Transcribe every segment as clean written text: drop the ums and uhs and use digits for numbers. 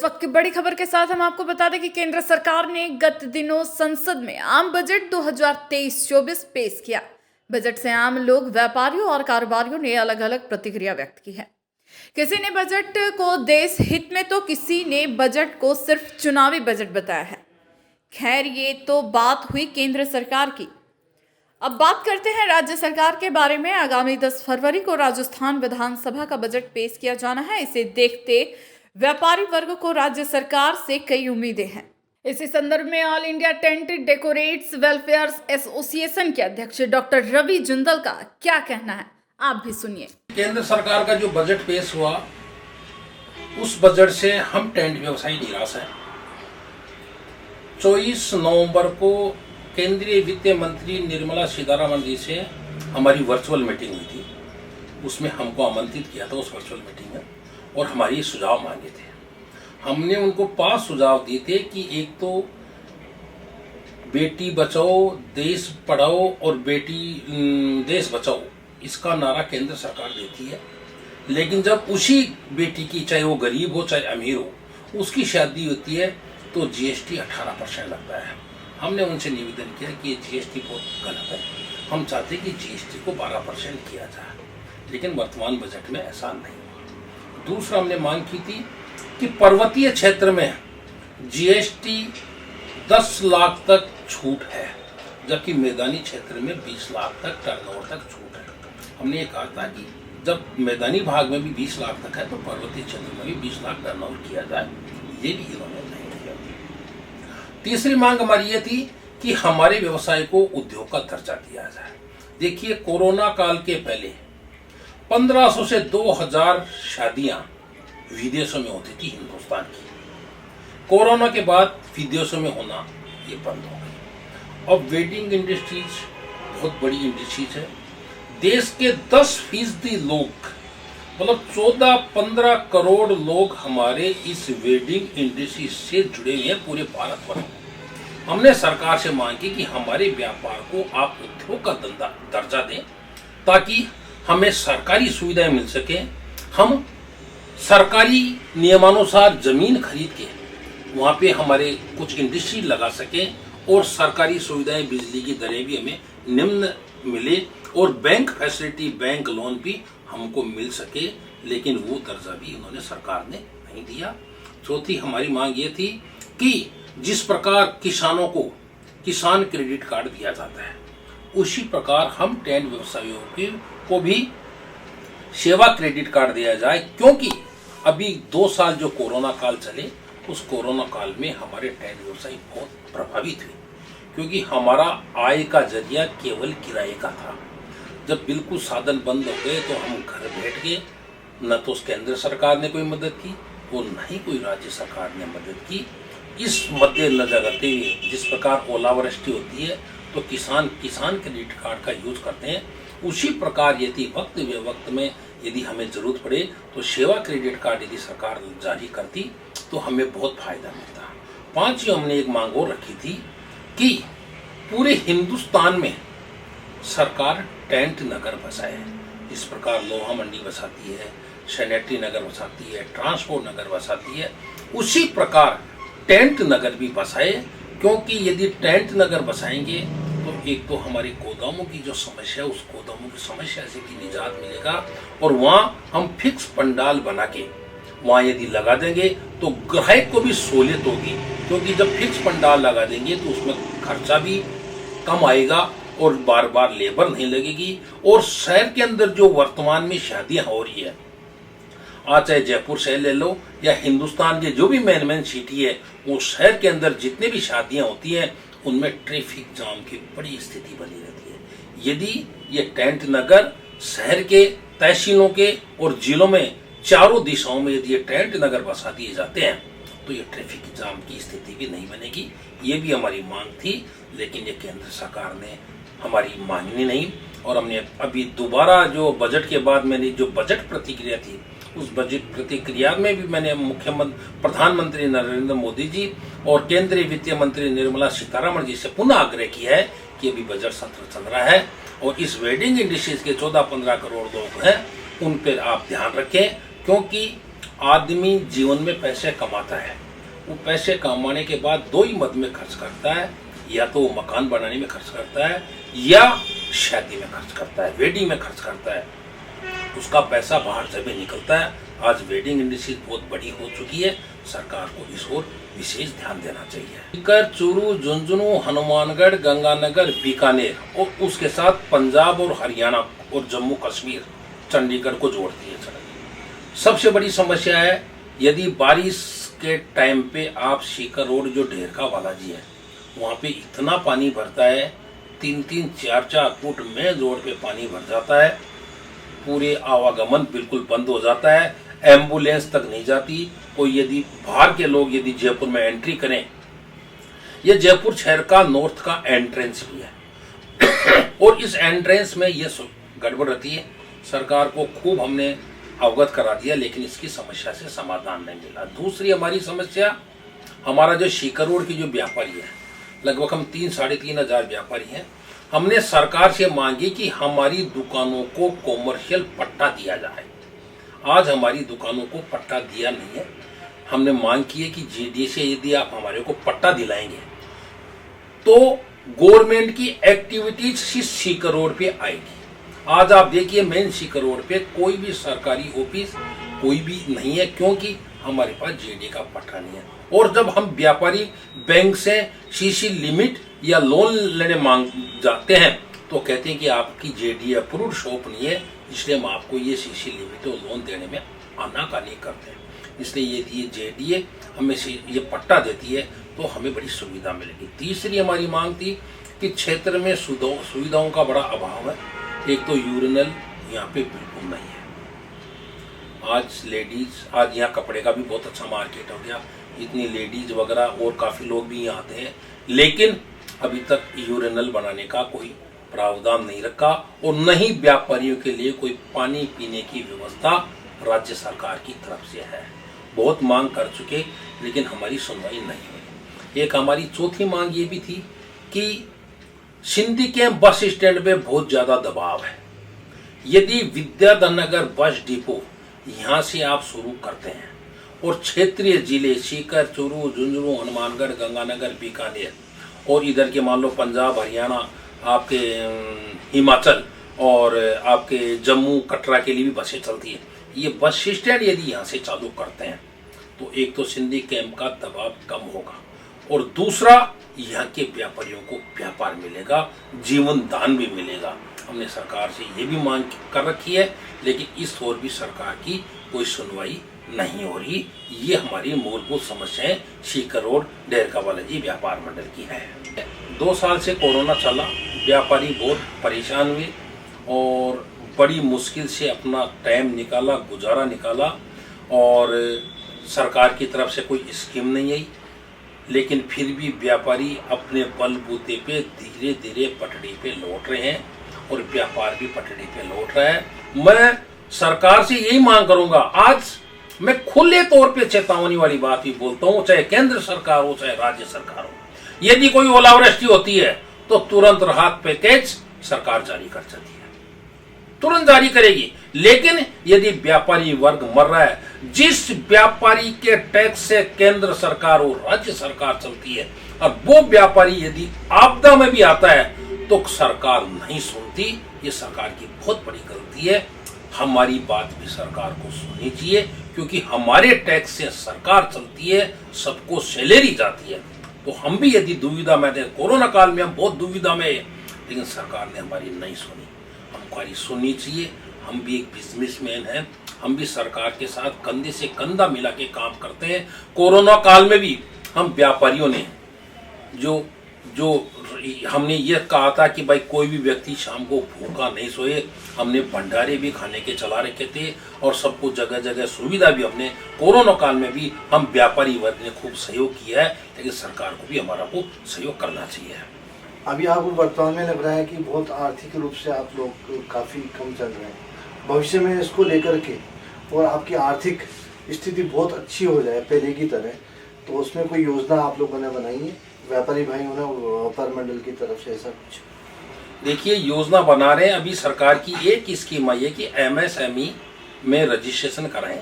वक्त की बड़ी खबर के साथ हम आपको बता दें कि केंद्र सरकार ने गत दिनों संसद में आम बजट 2023-24 पेश किया। बजट से आम लोग, व्यापारियों और कारोबारियों ने अलग अलग प्रतिक्रिया व्यक्त की है। किसी ने बजट को देश हित में तो किसी ने बजट को सिर्फ चुनावी बजट बताया है। खैर, ये तो बात हुई केंद्र सरकार की। अब बात करते हैं राज्य सरकार के बारे में। आगामी 10 फरवरी को राजस्थान विधानसभा का बजट पेश किया जाना है। इसे देखते व्यापारी वर्ग को राज्य सरकार से कई उम्मीदें हैं। इसी संदर्भ में all India tent decorators welfare association के अध्यक्ष डॉक्टर रवि जुंदल का क्या कहना है, आप भी सुनिए। केंद्र सरकार का जो बजट पेश हुआ, उस बजट से हम टेंट व्यवसायी निराश हैं। 24 नवंबर को केंद्रीय वित्त मंत्री निर्मला सीतारमण जी से हमारी वर्चुअल मीटिंग हुई थी। उसमें हमको आमंत्रित किया था उस वर्चुअल मीटिंग में, और हमारी सुझाव मांगे थे। हमने उनको 5 सुझाव दिए थे कि एक तो बेटी बचाओ, देश पढ़ाओ और बेटी देश बचाओ, इसका नारा केंद्र सरकार देती है। लेकिन जब उसी बेटी की, चाहे वो गरीब हो चाहे अमीर हो, उसकी शादी होती है तो जीएसटी 18% लगता है। हमने उनसे निवेदन किया कि ये जीएसटी बहुत गलत है, हम चाहते हैं कि जीएसटी को 12% किया जाए, लेकिन वर्तमान बजट में ऐसा नहीं। दूसरा, हमने मांग की थी कि पर्वतीय क्षेत्र में जीएसटी 10 लाख तक छूट है, जबकि मैदानी क्षेत्र में 20 लाख तक टर्नओवर तक छूट है। हमने ये कहा था कि जब मैदानी भाग में भी 20 लाख तक है तो पर्वतीय क्षेत्र में भी 20 लाख टर्नओवर किया जाए। ये भी इन्होंने नहीं किया। तीसरी मांग हमारी ये थी कि हमारे व्यवसाय को उद्योग का दर्जा दिया जाए। देखिए, कोरोना काल के पहले 1500 से 2000 शादियां विदेशों में होती थी हिंदुस्तान की। कोरोना के बाद विदेशों में होना ये बंद हो गई। अब वेडिंग इंडस्ट्रीज बहुत बड़ी इंडस्ट्रीज है। देश के 10% लोग, मतलब 14-15 करोड़ लोग हमारे इस वेडिंग इंडस्ट्री से जुड़े हुए हैं पूरे भारत भर में। हमने सरकार से मांग की कि हमारे व्यापार को आप उद्योग का दर्जा दें, ताकि हमें सरकारी सुविधाएं मिल सके। हम सरकारी नियमानुसार जमीन खरीद के वहाँ पे हमारे कुछ इंडस्ट्री लगा सकें, और सरकारी सुविधाएं, बिजली की दरें भी हमें निम्न मिले, और बैंक फैसिलिटी, बैंक लोन भी हमको मिल सके। लेकिन वो दर्जा भी उन्होंने, सरकार ने नहीं दिया। चौथी हमारी मांग ये थी कि जिस प्रकार किसानों को किसान क्रेडिट कार्ड दिया जाता है, उसी प्रकार हम टेंट व्यवसायियों को भी सेवा क्रेडिट कार्ड दिया जाए। क्योंकि अभी 2 साल जो कोरोना काल चले, उस कोरोना काल में हमारे टेंट व्यवसायी बहुत प्रभावित हुए, क्योंकि हमारा आय का जरिया केवल किराए का था। जब बिल्कुल साधन बंद हो गए तो हम घर बैठ गए। न तो केंद्र सरकार ने कोई मदद की और न ही कोई राज्य सरकार ने मदद की। इस मद्देनजर रखते हुए, जिस प्रकार ओलावृष्टि होती है तो किसान क्रेडिट कार्ड का यूज करते हैं, उसी प्रकार यदि वक्त में यदि हमें जरूरत पड़े तो सेवा क्रेडिट कार्ड यदि सरकार जारी करती तो हमें बहुत फायदा मिलता। 5, हमने एक मांग और रखी थी कि पूरे हिंदुस्तान में सरकार टेंट नगर बसाए। इस प्रकार लोहा मंडी बसाती है, सैनिटरी नगर बसाती है, ट्रांसपोर्ट नगर बसाती है, उसी प्रकार टेंट नगर भी बसाए। क्योंकि यदि टेंट नगर बसाएंगे तो एक तो हमारी गोदामों की जो समस्या है, उस गोदामों की समस्या से भी निजात मिलेगा, और वहाँ हम फिक्स पंडाल बना के वहाँ यदि लगा देंगे तो ग्राहक को भी सहूलियत होगी। क्योंकि जब फिक्स पंडाल लगा देंगे तो उसमें खर्चा भी कम आएगा और बार बार लेबर नहीं लगेगी। और शहर के अंदर जो वर्तमान में शादियां हो रही है, आज चाहे जयपुर शहर ले लो या हिंदुस्तान के जो भी मेन सिटी है, वो शहर के अंदर जितने भी शादियां होती हैं उनमें ट्रैफिक जाम की बड़ी स्थिति बनी रहती है। यदि ये टेंट नगर शहर के, तहसीलों के और जिलों में चारों दिशाओं में यदि ये टेंट नगर बसा दिए जाते हैं तो ये ट्रैफिक जाम की स्थिति भी नहीं बनेगी। ये भी हमारी मांग थी, लेकिन ये केंद्र सरकार ने हमारी मांगनी नहीं। और हमने अभी दोबारा जो बजट के बाद मैंने जो बजट प्रतिक्रिया थी, उस बजट प्रतिक्रिया में भी मैंने प्रधानमंत्री नरेंद्र मोदी जी और केंद्रीय वित्त मंत्री निर्मला सीतारमण जी से पुनः आग्रह किया है कि अभी बजट सत्र चल रहा है और इस वेडिंग इंडस्ट्रीज के 14-15 करोड़ लोग हैं, उन पर आप ध्यान रखें। क्योंकि आदमी जीवन में पैसे कमाता है, वो पैसे कमाने के बाद दो ही मद में खर्च करता है, या तो वो मकान बनाने में खर्च करता है या शादी में खर्च करता है, वेडिंग में खर्च करता है। उसका पैसा बाहर से भी निकलता है। आज वेडिंग इंडस्ट्री बहुत बड़ी हो चुकी है, सरकार को इस ओर विशेष ध्यान देना चाहिए। सीकर, चूरू, झुंझुनू, हनुमानगढ़, गंगानगर, बीकानेर और उसके साथ पंजाब और हरियाणा और जम्मू कश्मीर, चंडीगढ़ को जोड़ती है सड़क। सबसे बड़ी समस्या है, यदि बारिश के टाइम पे आप सीकर रोड जो ढेरका बालाजी है, वहाँ पे इतना पानी भरता है, 3-3, 4-4 फुट में रोड पे पानी भर जाता है, पूरे आवागमन बिल्कुल बंद हो जाता है, एम्बुलेंस तक नहीं जाती। कोई यदि बाहर के लोग यदि जयपुर में एंट्री करें, ये जयपुर शहर का नॉर्थ का एंट्रेंस भी है और इस एंट्रेंस में ये गड़बड़ रहती है। सरकार को खूब हमने अवगत करा दिया, लेकिन इसकी समस्या से समाधान नहीं मिला। दूसरी हमारी समस्या, हमारा जो सीकर रोड की जो व्यापारी है, लगभग हम 3-3.5 हजार व्यापारी हैं। हमने सरकार से मांगी कि हमारी दुकानों को कॉमर्शियल पट्टा दिया जाए। आज हमारी दुकानों को पट्टा दिया नहीं है। हमने मांग की है कि जीडीए से यदि आप हमारे को पट्टा दिलाएंगे तो गवर्नमेंट की एक्टिविटीज सीकर रोड पे आएगी। आज आप देखिए मेन सीकर रोड पे कोई भी सरकारी ऑफिस कोई भी नहीं है, क्योंकि हमारे पास जीडीए का पट्टा नहीं है। और जब हम व्यापारी बैंक से सीसी लिमिट या लोन लेने मांग जाते हैं तो कहते हैं कि आपकी जेडीए अप्रूव्ड शॉप नहीं है, इसलिए हम आपको ये सीसी लिमिट और लोन देने में आनाकानी करते हैं। इसलिए यदि ये जेडीए हमें ये पट्टा देती है तो हमें बड़ी सुविधा मिलेगी। तीसरी हमारी मांग थी कि क्षेत्र में सुविधाओं का बड़ा अभाव है। एक तो यूरिनल यहाँ पे बिल्कुल नहीं है। आज यहाँ कपड़े का भी बहुत अच्छा मार्केट हो गया, इतनी लेडीज वगैरह और काफ़ी लोग भी यहाँ आते हैं, लेकिन अभी तक यूरिनल बनाने का कोई प्रावधान नहीं रखा और न ही व्यापारियों के लिए कोई पानी पीने की व्यवस्था राज्य सरकार की तरफ से है। बहुत मांग कर चुके, लेकिन हमारी सुनवाई नहीं हुई। एक हमारी चौथी मांग ये भी थी कि सिंधी के बस स्टैंड पे बहुत ज़्यादा दबाव है। यदि विद्याधर बस डिपो यहाँ से आप शुरू करते हैं और क्षेत्रीय जिले सीकर, चूरू, झुंझुनू, हनुमानगढ़, गंगानगर, बीकानेर और इधर के मान लो पंजाब, हरियाणा, आपके हिमाचल और आपके जम्मू, कटरा के लिए भी बसें चलती है। ये बस स्टैंड यदि यहाँ से चालू करते हैं तो एक तो सिंधी कैंप का दबाव कम होगा और दूसरा यहाँ के व्यापारियों को व्यापार मिलेगा, जीवन दान भी मिलेगा। हमने सरकार से ये भी मांग कर रखी है, लेकिन इस ओर भी सरकार की कोई सुनवाई नहीं हो रही। ये हमारी मूलभूत समस्याएं सीकर रोड ढेरका बालाजी व्यापार मंडल की है। 2 साल से कोरोना चला, व्यापारी बहुत परेशान हुए और बड़ी मुश्किल से अपना टाइम निकाला, गुजारा निकाला और सरकार की तरफ से कोई स्कीम नहीं आई, लेकिन फिर भी व्यापारी अपने बलबूते पे धीरे धीरे पटड़ी पे लौट रहे हैं और व्यापार भी पटड़ी पे लौट रहा है। मैं सरकार से यही मांग करूंगा, आज मैं खुले तौर पे चेतावनी वाली बात भी बोलता हूँ, चाहे केंद्र सरकार हो चाहे राज्य सरकार हो, यदि कोई ओलावृष्टि होती है तो तुरंत राहत पैकेज सरकार जारी कर सकती है, तुरंत जारी करेगी। लेकिन यदि व्यापारी वर्ग मर रहा है, जिस व्यापारी के टैक्स से केंद्र सरकार और राज्य सरकार चलती है, और वो व्यापारी यदि आपदा में भी आता है तो सरकार नहीं सुनती, ये सरकार की बहुत बड़ी गलती है। हमारी बात भी सरकार को सुननी चाहिए, क्योंकि हमारे टैक्स से सरकार चलती है, सबको सैलरी जाती है। तो हम भी यदि दुविधा में थे, कोरोना काल में हम बहुत दुविधा में, लेकिन सरकार ने हमारी नहीं सुनी, हमारी सुननी चाहिए। हम भी एक बिजनेसमैन हैं, हम भी सरकार के साथ कंधे से कंधा मिला के काम करते हैं। कोरोना काल में भी हम व्यापारियों ने जो हमने ये कहा था कि भाई कोई भी व्यक्ति शाम को भूखा नहीं सोए, हमने भंडारे भी खाने के चला रखे थे और सबको जगह जगह सुविधा भी हमने कोरोना काल में भी हम व्यापारी वर्ग ने खूब सहयोग किया है, लेकिन सरकार को भी हमारा को सहयोग करना चाहिए। अभी आपको वर्तमान में लग रहा है कि बहुत आर्थिक रूप से आप लोग काफ़ी कम चल रहे हैं, भविष्य में इसको लेकर के और आपकी आर्थिक स्थिति बहुत अच्छी हो जाए पहले की तरह, तो उसमें कोई योजना आप लोगों ने बनाई है व्यापारी भाइयों ने व्यापार मंडल की तरफ से, ऐसा कुछ? देखिए, योजना बना रहे हैं। अभी सरकार की एक स्कीम आई है कि एमएसएमई में रजिस्ट्रेशन कराएं,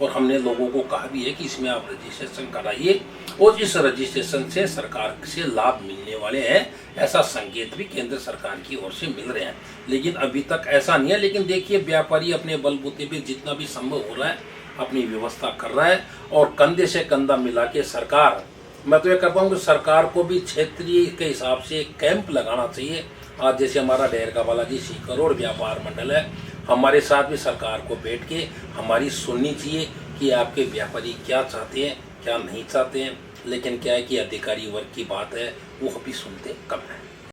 और हमने लोगों को कहा भी है कि इसमें आप रजिस्ट्रेशन कराइए और इस रजिस्ट्रेशन से सरकार से लाभ मिलने वाले हैं, ऐसा संकेत भी केंद्र सरकार की ओर से मिल रहे हैं। लेकिन अभी तक ऐसा नहीं है। लेकिन देखिए, व्यापारी अपने बलबूते पे जितना भी संभव हो रहा है अपनी व्यवस्था कर रहा है और कंधे से कंधा मिला के सरकार, मैं तो ये कर पाऊँ कि सरकार को भी क्षेत्रीय के हिसाब से एक कैंप लगाना चाहिए। आज जैसे हमारा डेरका बालाजी करोड़ व्यापार मंडल है, हमारे साथ भी सरकार को बैठ के हमारी सुननी चाहिए कि आपके व्यापारी क्या चाहते हैं क्या नहीं चाहते हैं। लेकिन क्या है कि अधिकारी वर्ग की बात है, वो अभी सुनते कम है।